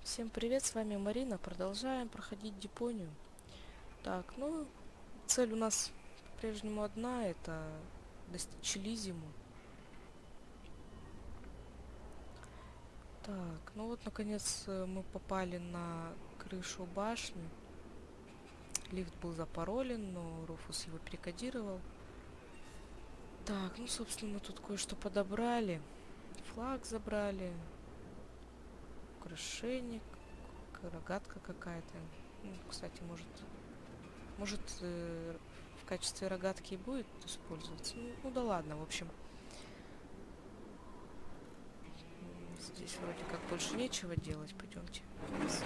Всем привет, с вами Марина. Продолжаем проходить Депонию. Так, ну, цель у нас по-прежнему одна, это достичь Лизиму. Так, ну вот, наконец, мы попали на крышу башни. Лифт был запаролен, но Руфус его перекодировал. Так, ну, собственно, мы тут кое-что подобрали. Флаг забрали. Украшение. Рогатка какая-то. Ну, кстати, может, в качестве рогатки и будет использоваться. Ну да ладно, в общем. Здесь вроде как больше нечего делать. Пойдемте вниз.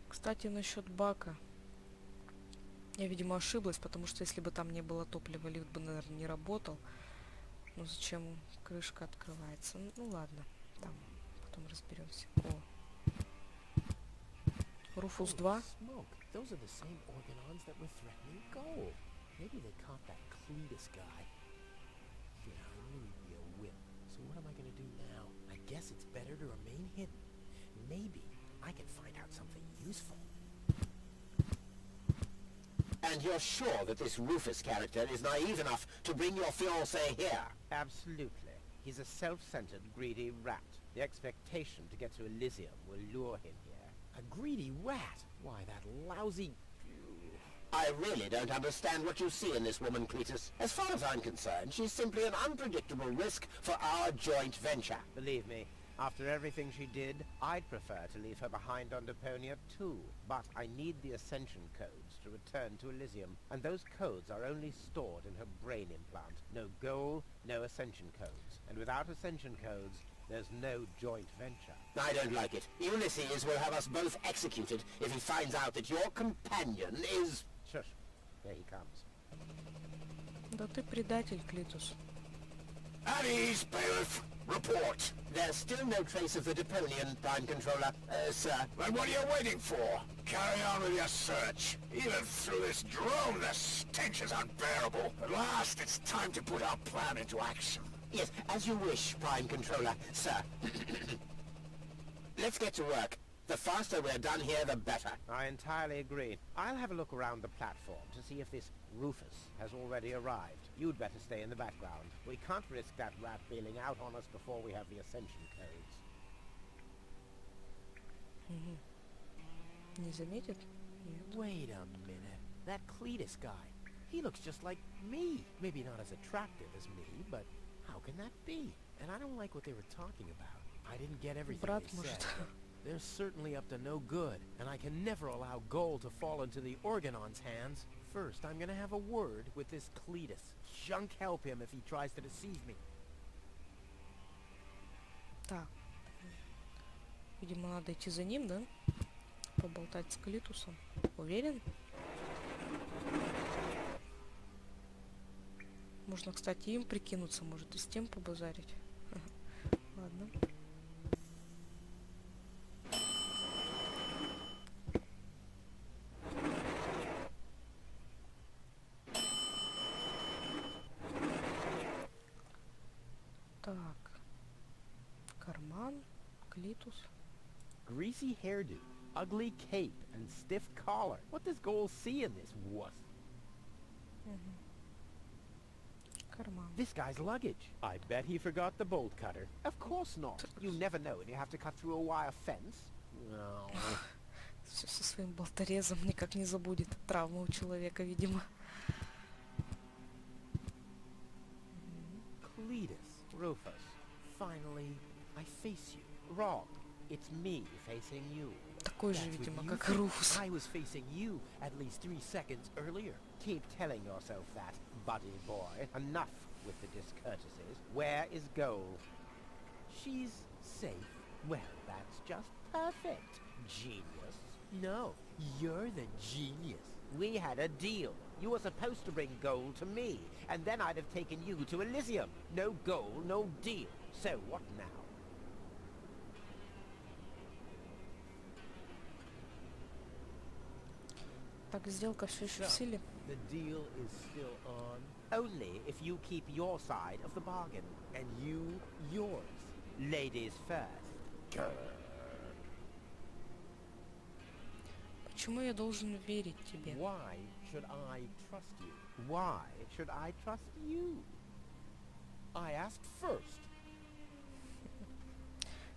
Кстати, насчет бака. Я, видимо, ошиблась, потому что если бы там не было топлива, лифт бы, наверное, не работал. Ну зачем крышка открывается? Ну ладно, там потом разберемся. О, Руфус 2. Smoke. Those are the same organons that were threatening Gold. Maybe they caught that Cletus guy. Yeah, I knew he'd be a whip. So what am I gonna do now? I guess it's better to remain hidden. Maybe I can find out something useful. And you're sure that this Rufus character is naive enough to bring your fiancé here? Absolutely. He's a self-centered, greedy rat. The expectation to get to Elysium will lure him here. A greedy rat? Why, that lousy... I really don't understand what you see in this woman, Clitus. As far as I'm concerned, she's simply an unpredictable risk for our joint venture. Believe me, after everything she did, I'd prefer to leave her behind on Deponia too. But I need the Ascension codes to return to Elysium, and those codes are only stored in her brain implant. No goal, no Ascension codes. And without Ascension codes, there's no joint venture. I don't like it. Ulysses will have us both executed if he finds out that your companion is... Shush. Here he comes. Да ты предатель, Клитус. At ease, bailiff. Report. There's still no trace of the Deponian, Prime Controller, sir. Then what are you waiting for? Carry on with your search. Even through this drone, the stench is unbearable. At last, it's time to put our plan into action. Yes, as you wish, Prime Controller, sir. Let's get to work. The faster we're done here, the better. I entirely agree. I'll have a look around the platform to see if this Rufus has already arrived. You'd better stay in the background. We can't risk that rat bailing out on us before we have the Ascension codes. Не заметит? Нет. Wait a minute. That Cletus guy. He looks just like me. Maybe not as attractive as me, but how can that be? And I don't like what they were talking about. I didn't get everything Брат, they может. said. They're certainly up to no good, and I can never allow gold to fall into the Organon's hands. First, I'm gonna have a word with this Cletus. Junk help him if he tries to deceive me. Так. Видимо, надо идти за ним, да? Поболтать с Клитусом. Уверен? Можно, кстати, им прикинуться, может, и с тем побазарить. Ладно. Так. Карман. Клитус. Greasy hairdo, ugly cape, and stiff collar. What does Gold see in this wuss? Карман. This guy's luggage. I bet he forgot the bolt cutter. Of course not. You never know when you have to cut through a wire fence. No. Все со своим болторезом никак не забудет. Травма у человека, видимо. Cletus, Rufus. Finally, I face you. Wrong. It's me facing you. Такой же, That's what видимо, you как и think. Руфус. I was facing you at least 3 seconds earlier. Keep telling yourself that, buddy boy. Enough with the discourtesies. Where is Gold? She's safe. Well, that's just perfect. Genius. No, you're the genius. We had a deal. You were supposed to bring Gold to me, and then I'd have taken you to Elysium. No goal, no deal. So what now? Так, сделка все еще в силе. The deal is still on. only if you keep your side of the bargain. And you, yours. Ladies first. Grr. Почему я должен верить тебе? Why should I trust you? Why should I trust you? I asked first.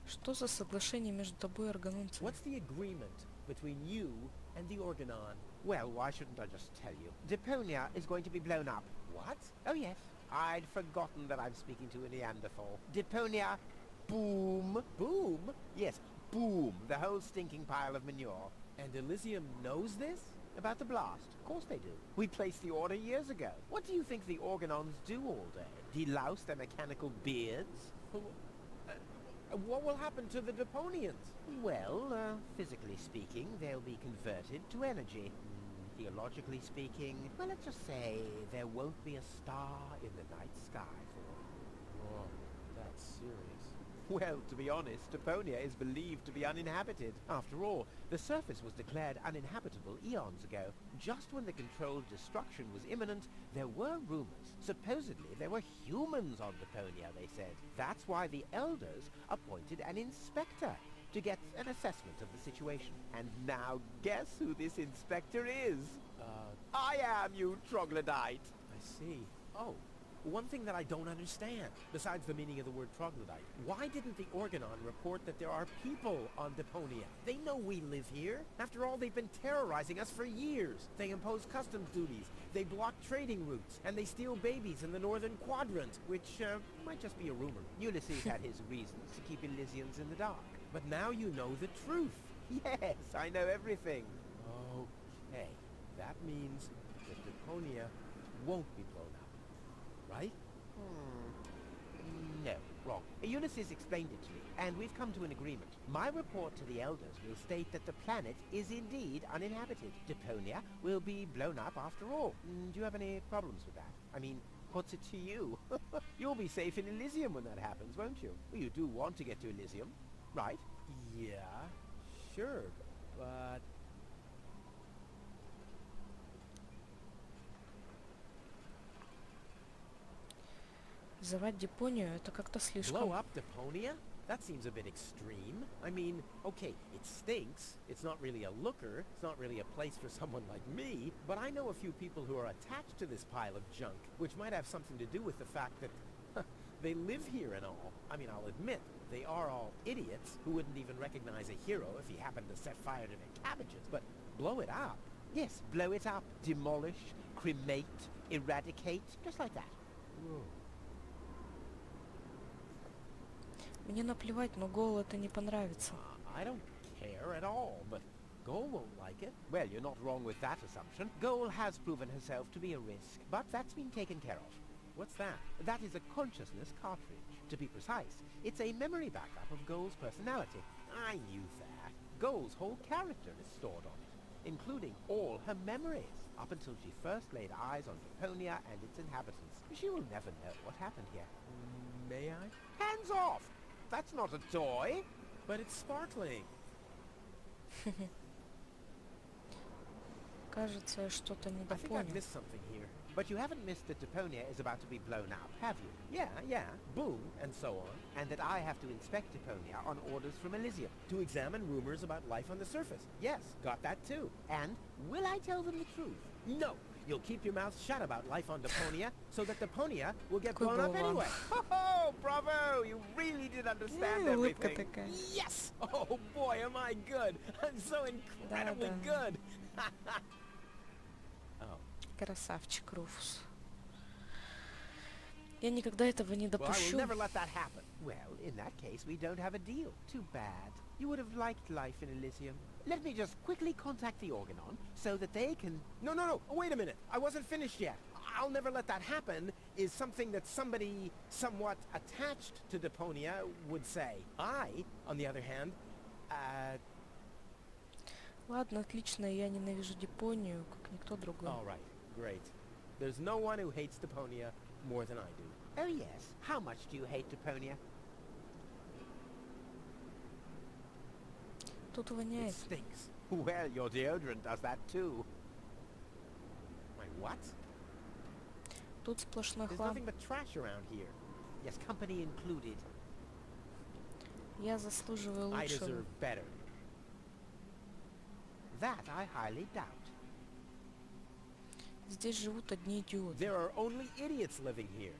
Что за соглашение между тобой и аргононцами? What's the agreement between you and the Organon? Well, why shouldn't I just tell you? Deponia is going to be blown up. What? Oh, yes. I'd forgotten that I'm speaking to a Neanderthal. Deponia, boom. Boom? Yes, boom. The whole stinking pile of manure. And Elysium knows this? About the blast? Of course they do. We placed the order years ago. What do you think the Organons do all day? Delouse their mechanical beards? What will happen to the Deponians? Well, physically speaking, they'll be converted to energy. Theologically speaking, well, let's just say there won't be a star in the night sky for them. Oh, that's serious. Well, to be honest, Deponia is believed to be uninhabited. After all, the surface was declared uninhabitable eons ago. Just when the controlled destruction was imminent, there were rumors. Supposedly, there were humans on Deponia, they said. That's why the Elders appointed an inspector to get an assessment of the situation. And now, guess who this inspector is? I am, you troglodyte! I see. Oh, one thing that I don't understand, besides the meaning of the word troglodyte, why didn't the Organon report that there are people on Deponia? They know we live here. After all, they've been terrorizing us for years. They impose customs duties, they block trading routes, and they steal babies in the northern quadrant, which might just be a rumor. Ulysses had his reasons to keep Elysians in the dark. But now you know the truth. Yes, I know everything. Okay, that means that Deponia won't be blown up, right? No, wrong. Ulysses explained it to me, and we've come to an agreement. My report to the Elders will state that the planet is indeed uninhabited. Deponia will be blown up after all. Do you have any problems with that? I mean, what's it to you? You'll be safe in Elysium when that happens, won't you? Well, you do want to get to Elysium, right? Yeah, sure, but... Взорвать Депонию — это как-то Blow слишком. up Deponia? That seems a bit extreme. I mean, okay, it stinks. It's not really a looker. It's not really a place for someone like me. But I know a few people who are attached to this pile of junk, which might have something to do with the fact that they live here and all. I mean, I'll admit, they are all idiots who wouldn't even recognize a hero if he happened to set fire to their cabbages. But blow it up? Yes, blow it up, demolish, cremate, eradicate, just like that. Мне наплевать, но Гоул это не понравится. I don't care at all, but Goal won't like it. Well, you're not wrong with that assumption. Goal has proven herself to be a risk, but that's been taken care of. What's that? That is a consciousness cartridge. To be precise, it's a memory backup of Goal's personality. I knew that. Goal's whole character is stored on it, including all her memories, up until she first laid eyes on Deponia and its inhabitants. She will never know what happened here. May I? Hands off! That's not a toy! But it's sparkling. Кажется, что-то I think I've недопонял. missed something here. But you haven't missed that Deponia is about to be blown up, have you? Yeah, boom, and so on. And that I have to inspect Deponia on orders from Elysium. To examine rumors about life on the surface. Yes, got that too. And will I tell them the truth? No, you'll keep your mouth shut about life on Deponia, so that Deponia will get Какой blown up болван. anyway. Oh, bravo! You really did understand Улыбка everything. такая. Yes! Oh boy, am I good! I'm so incredibly Да-да. good! Oh. Красавчик Руфус. Я никогда этого не Well, I will допущу. never let that happen. Well, in that case, we don't have a deal. Too bad. You would have liked life in Elysium. Let me just quickly contact the Organon so that they can... No, wait a minute. I wasn't finished yet. I'll never let that happen is something that somebody somewhat attached to Deponia would say. I, on the other hand, Ладно, отлично, я ненавижу Депонию, как никто другой. all right, great. There's no one who hates Deponia more than I do. Oh, yes. How much do you hate Deponia? Тут It воняет. stinks. Well, your deodorant does that too. My what? Тут сплошной There's хлам. nothing but trash around here. Yes, company included. Я заслуживаю I лучшего. deserve better. That I highly doubt. Здесь живут одни идиоты. There are only idiots living here.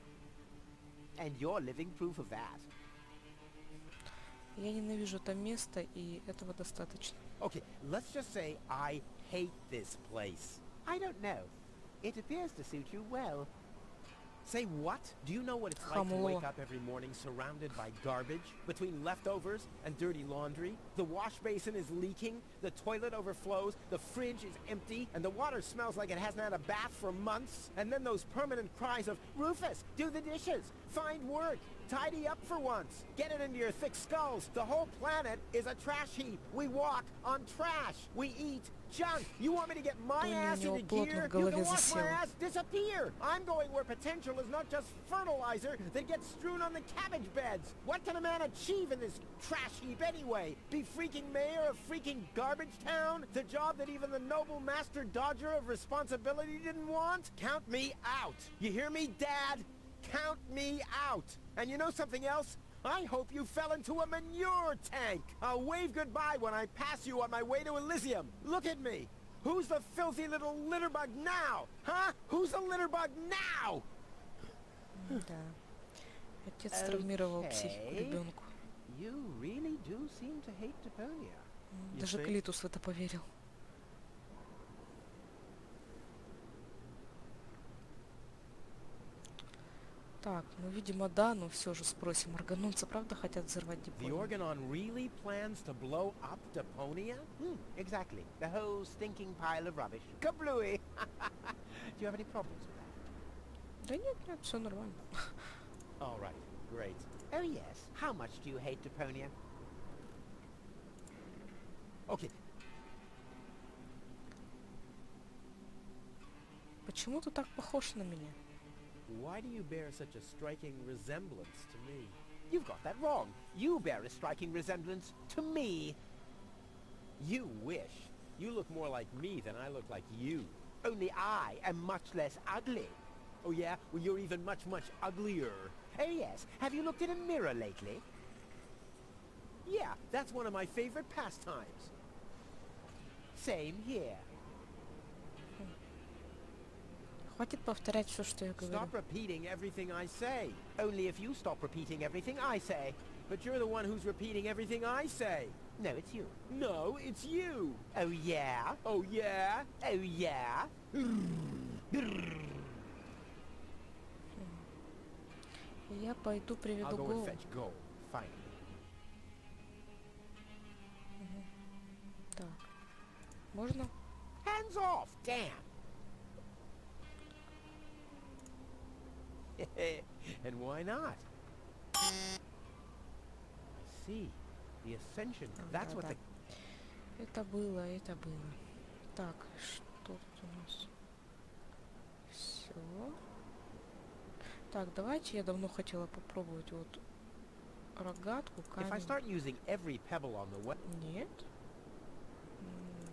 And you're living proof of that. Я ненавижу это место, и этого достаточно. Okay, let's just say I hate this place. I don't know. It appears to suit you well. Say what? Do you know what it's like to Хамло. wake up every morning surrounded by garbage? Between leftovers and dirty laundry? The wash basin is leaking, the toilet overflows, the fridge is empty, and the water smells like it hasn't had a bath for months? And then those permanent cries of, Rufus, do the dishes, find work, tidy up for once, get it into your thick skulls. The whole planet is a trash heap. We walk on trash. We eat junk. You want me to get my Тони у ass него into плотно gear? в You голове can watch my засело. ass disappear. I'm going where potential is not just fertilizer that gets strewn on the cabbage beds. What can a man achieve in this trash heap anyway? Be freaking mayor of freaking garbage town? The job that even the noble master dodger of responsibility didn't want? Count me out. You hear me, Dad? Count me out. And you know something else? I hope you fell into a manure tank. I'll wave goodbye when I pass you on my way to Elysium. Look at me. Who's the filthy little litterbug now? Huh? Who's the litterbug now? Да. Отец травмировал психику Okay. ребенку. You really do seem to hate Deponia. You Даже think? Клитус в это поверил. Так, ну, видимо, да, но все же спросим. Органонцы правда хотят взорвать The Депонию? Organon really plans to blow up Deponia? Exactly. The whole stinking pile of rubbish. Kablooey! Do you have any problems with that? Да нет, нет, все нормально. All right, great. Oh yes. How much do you hate Deponia? Okay, Почему ты так похож на меня? why do you bear such a striking resemblance to me? You've got that wrong. You bear a striking resemblance to me. You wish. You look more like me than I look like you. Only I am much less ugly. Oh yeah? Well, you're even much, much uglier. Oh yes. Have you looked in a mirror lately? Yeah, that's one of my favorite pastimes. Same here. Хватит повторять все, что я говорю. Stop repeating everything I say. Only if you stop repeating everything I say. But you're the one who's repeating everything I say. No, it's you. No, it's you. Oh, yeah? Oh, yeah? Oh, yeah? Я пойду I'll приведу go and голову. fetch gold. Fine. Так. Можно? Hands off! Damn! And why not? I see. The Ascension. That's what Да, the... да. Это было, это было. Так, что тут у нас? Все. Так, давайте, я давно хотела попробовать вот рогатку, If I камень. start using every pebble on the way... Нет.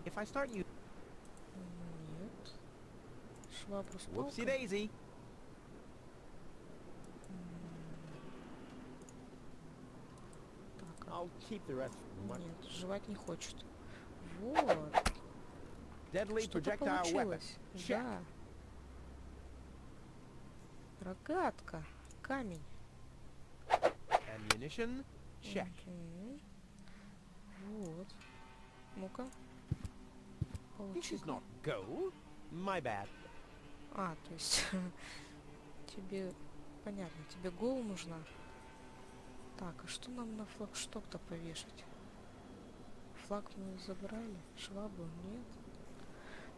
If I start using... Нет. Швабру с Whoopsie палкой. daisy. Так, I'll keep the rest. нет, жевать не хочет. Вот. Deadly Что-то projectile weapon. получилось. Check. Да. Рогатка. Камень. Ammunition. Check. Мгм. Вот. Ну-ка. This is Получи. not gold. My bad. А, то есть тебе понятно, тебе гол нужна. Так, а что нам на флагшток-то повешать? Флаг мы забрали, швабру нет.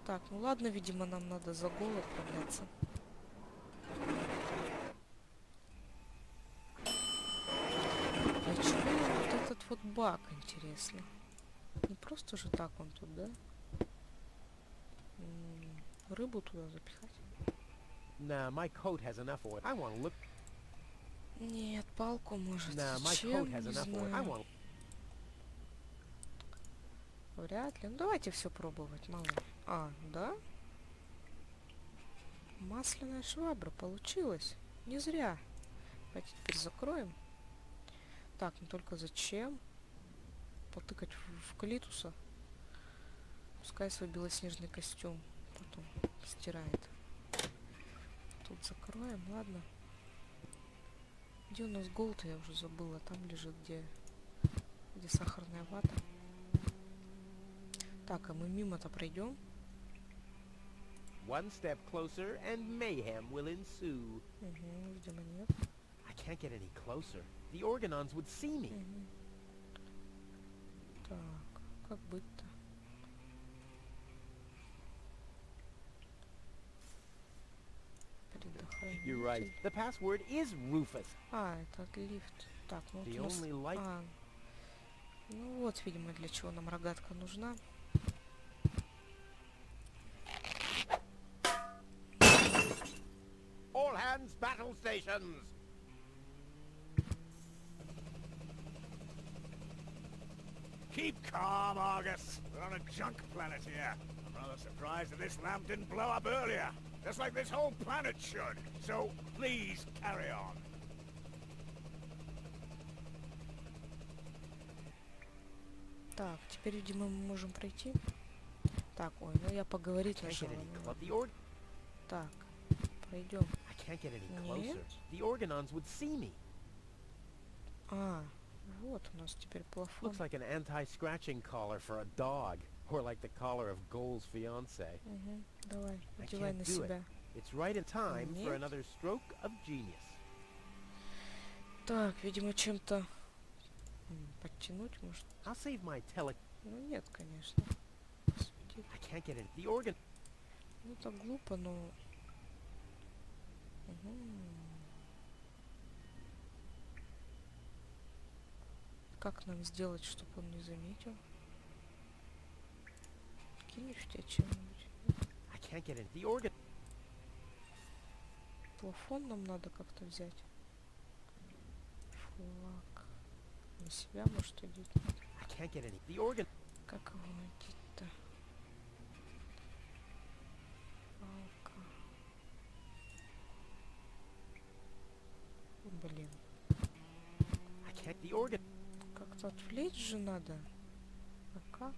Так, ну ладно, видимо, нам надо за гол отправляться. А чего вот этот вот баг, интересно? Не просто же так он тут, да? Рыбу туда запихать? Nah, my coat has enough oil. I want to look. Нет, палку может. Nah, my Зачем? coat has Не enough oil. I знаю. want. Вряд ли. Ну давайте все пробовать, мало. А, да? Масляная швабра. Получилось. Не зря. Давайте теперь закроем. Так, ну только зачем? Потыкать в Клитуса. Пускай свой белоснежный костюм потом стирает. Тут закроем, ладно. Где у нас голд, я уже забыла. Там лежит, где сахарная вата. Так, а мы мимо-то пройдем. One step closer and mayhem will ensue. Угу, видимо нет. I can't get any closer. The Organons would see me. Мгм. Так, как быть-то? You're right. Предохранитель. The password is Rufus. А, это лифт. Так, ну вот The у нас... only light... А, ну вот, видимо, для чего нам рогатка нужна. All hands battle stations! Keep calm, Argus. We're on a junk planet here. I'm rather surprised that this lamp didn't blow up earlier. Just like this whole planet should. So, please, carry on. Так, теперь, видимо, мы можем пройти. Так, ой, ну я поговорить Can't get нажала. any ну clo- ладно. Так, пройдем. I can't get any Нет. closer. The Organons would see me. А, вот у нас теперь плафон. Looks like an anti-scratching collar for a dog. Or like the collar of Goal's fiancé. Угу, давай, I одевай can't на do it. себя. It's right in time for Нет. another stroke of genius. Так, видимо, чем-то подтянуть, может. I'll save my tele... Ну нет, конечно. Светит. I can't get in. The organ... Ну так глупо, но... Угу. Как нам сделать, чтобы он не заметил? Кинешь тебя чем-нибудь? I can't get in. The organ... Плафон нам надо как-то взять. Флаг. На себя, может, одеть? I can't get any. The organ... Как его одеть-то? Палка. Блин. I can't... The organ... Как-то отвлечь же надо. А как?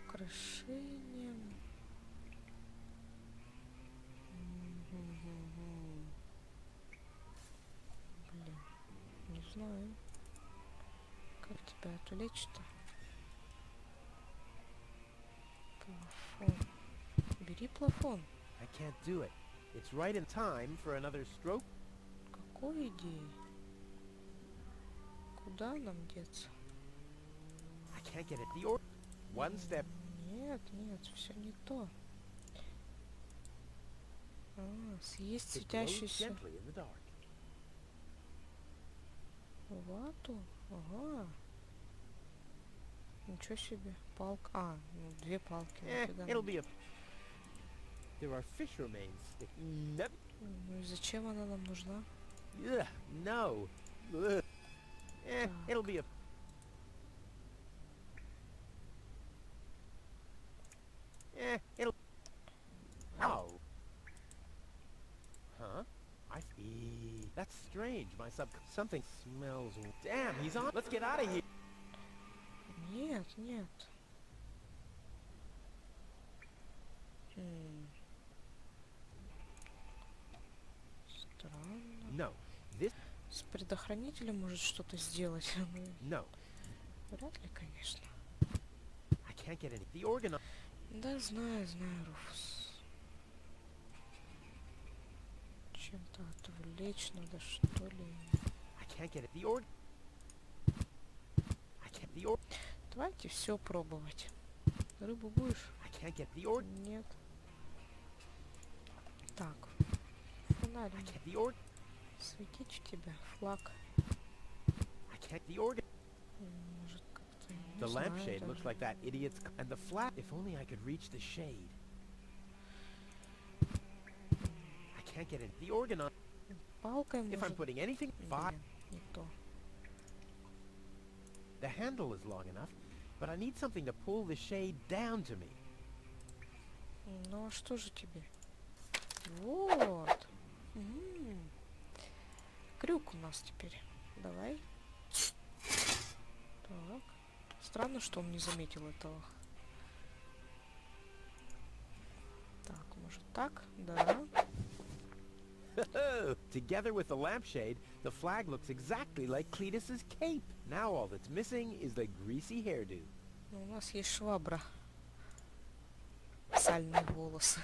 Украшением. Мгм. Блин, не знаю. Как тебя отвлечь-то? Плафон. Бери плафон. I can't do it. It's right in time for another stroke. Какой идеи? Куда нам деться? I can't get it. The organ... One step... Нет, нет, все не то. А, съесть It glows светящуюся gently in the dark. вату? Ага. Ничего себе. Палка. А, ну 2 палки. Нафига It'll нам? be a... There are fish remains. Never... Ну и зачем она нам нужна? Ugh, no. Ugh. It'll be a... It'll... Oh. Huh? That's strange. My sub... Something smells... Damn, he's on... Let's get out of here. Нет, нет. Странно. No. This... С предохранителем может что-то сделать. Ну, No. вряд ли, конечно. I can't get any... The organ... Да, знаю, знаю, Руфус. Чем-то отвлечь надо, что ли. I can't get it. The organ... I can't... The organ... Давайте все пробовать. Рыбу будешь? I can't get the organ... Нет. Так. Фонарь. I can't... The organ... Светить у тебя. Флаг. I can't... The organ... Может, как-то... не The знаю lampshade даже. looks like that idiot's... And the flat... If only I could reach the shade. I can't get in. The organ on... Палкой If I'm может... putting anything... Five... Блин, не то. The handle is long enough, but I need something to pull the shade down to me. Ну а что же тебе? Вот. Крюк у нас теперь. Давай. Так. Странно, что он не заметил этого. Так, может так? Да. Together with the lampshade, the flag looks exactly like Cletus's cape. Now all that's missing is the greasy hairdo. Ну, у нас есть швабра. Сальные волосы.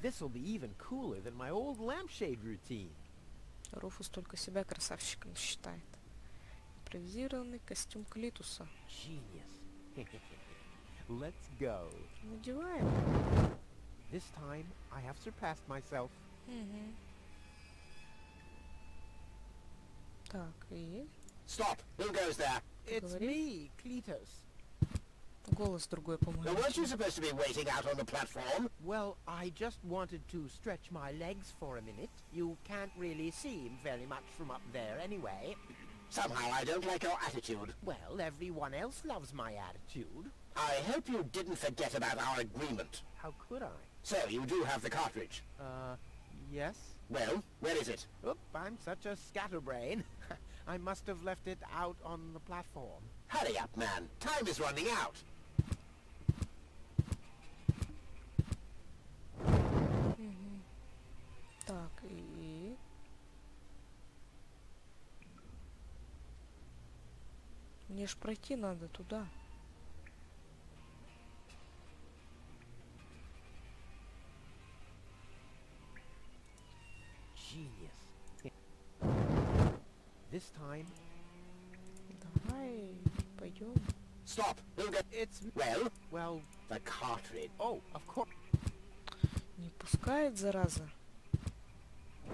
This will be even cooler than my old lampshade routine. Руфус только себя красавчиком считает. Импровизированный костюм Клитуса. Genius. Let's go. Надеваем. This time I have surpassed myself. Угу. Так, и... Stop! Who goes there? It's Говори. me, Clitus. Голос другой, Now, по-моему. weren't you supposed to be waiting out on the platform? Well, I just wanted to stretch my legs for a minute. You can't really see him very much from up there anyway. Somehow I don't like your attitude. Well, everyone else loves my attitude. I hope you didn't forget about our agreement. How could I? So, you do have the cartridge. Yes? Well, where is it? Oop, I'm such a scatterbrain. I must have left it out on the platform. Hurry up, man. Time is running out. Мгм. Так, и... Мне ж пройти надо туда. Genius. This time, Давай, пойдем. Stop! Who go... it's... Well, Well, the cartridge. oh, of course. Не пускает, зараза.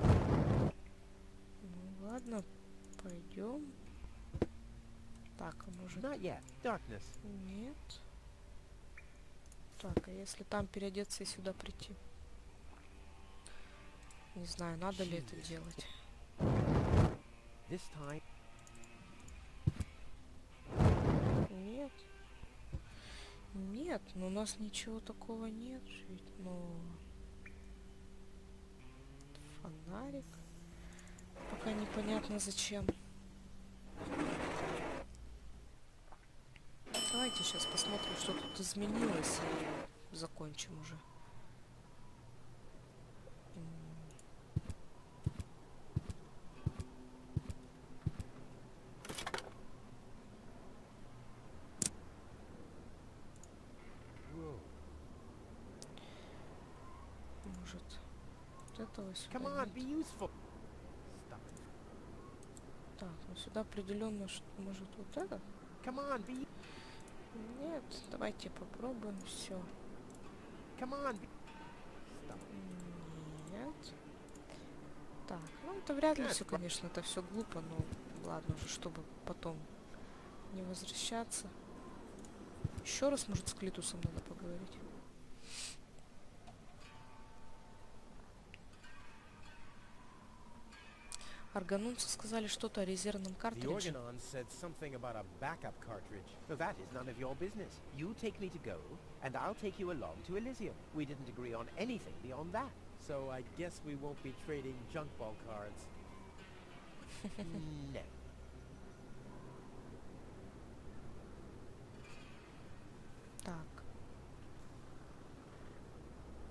Ну ладно, пойдем. Так, а может... Not yet. Darkness. Нет. Так, а если там переодеться и сюда прийти? Не знаю, надо ли это делать. This time, Нет. Нет, но у нас ничего такого нет. Ведь, ну... Фонарик. Пока непонятно зачем. Давайте сейчас посмотрим, что тут изменилось, и закончим уже. whoa. Может, вот этого сюда Come on, нет? be useful. Stop. Так, ну сюда определенно, может, вот это? Come on, be... Нет, давайте попробуем все. Come on, be... Stop. Нет. Так, ну это вряд ли Нет, все, конечно, это все глупо, но ладно уже, чтобы потом не возвращаться. Еще раз, может, с Клитусом надо поговорить. Арганунцы сказали что-то о резервном The картридже. Organon said something about a backup cartridge. No, that is none of your business. You take me to go, and I'll take you along to Elysium. We didn't agree on anything beyond that. So I guess we won't be trading junk ball cards. No. Так.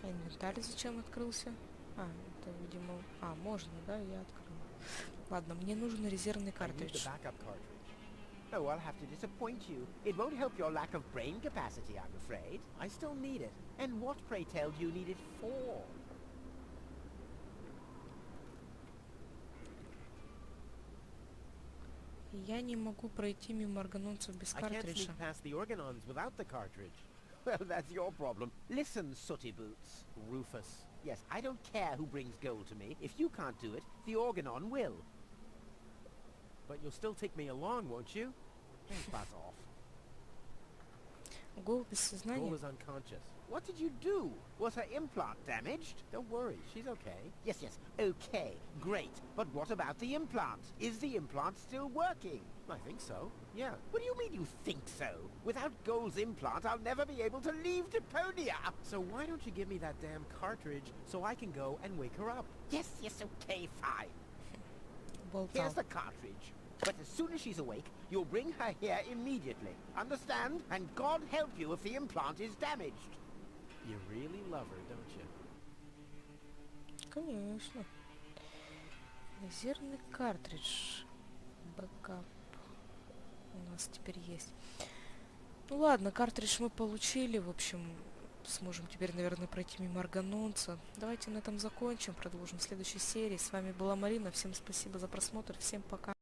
А инвентарь зачем открылся? А, это, видимо... А, можно, да? Я открыла. Ладно, мне нужен резервный I need the картридж. backup cartridge. Oh, I'll have to disappoint you. It won't help your lack of brain capacity, I'm afraid. I still need it. And what, pray tell, do you need it for? Я не могу пройти мимо арганонцев без I can't картриджа. sneak past the Organons without the cartridge. Well, that's your problem. Listen, sooty boots. Rufus. Yes, I don't care who brings gold to me. If you can't do it, the Organon will. But you'll still take me along, won't you? Buzz off. Гол без сознания. Goal is unconscious. What did you do? Was her implant damaged? Don't worry, she's okay. Yes, yes, okay, great. But what about the implant? Is the implant still working? I think so. Yeah. What do you mean you think so? Without Gold's implant, I'll never be able to leave Deponia. So why don't you give me that damn cartridge so I can go and wake her up? Yes, okay, fine. Болтал. Here's the cartridge. But as soon as she's awake, you'll bring her here immediately. Understand? And God help you if the implant is damaged. You really love her, don't you? Конечно. Резервный картридж. Бэкап. У нас теперь есть. Ну ладно, картридж мы получили. В общем, сможем теперь, наверное, пройти мимо Аргононца. Давайте на этом закончим. Продолжим в следующей серии. С вами была Марина. Всем спасибо за просмотр. Всем пока.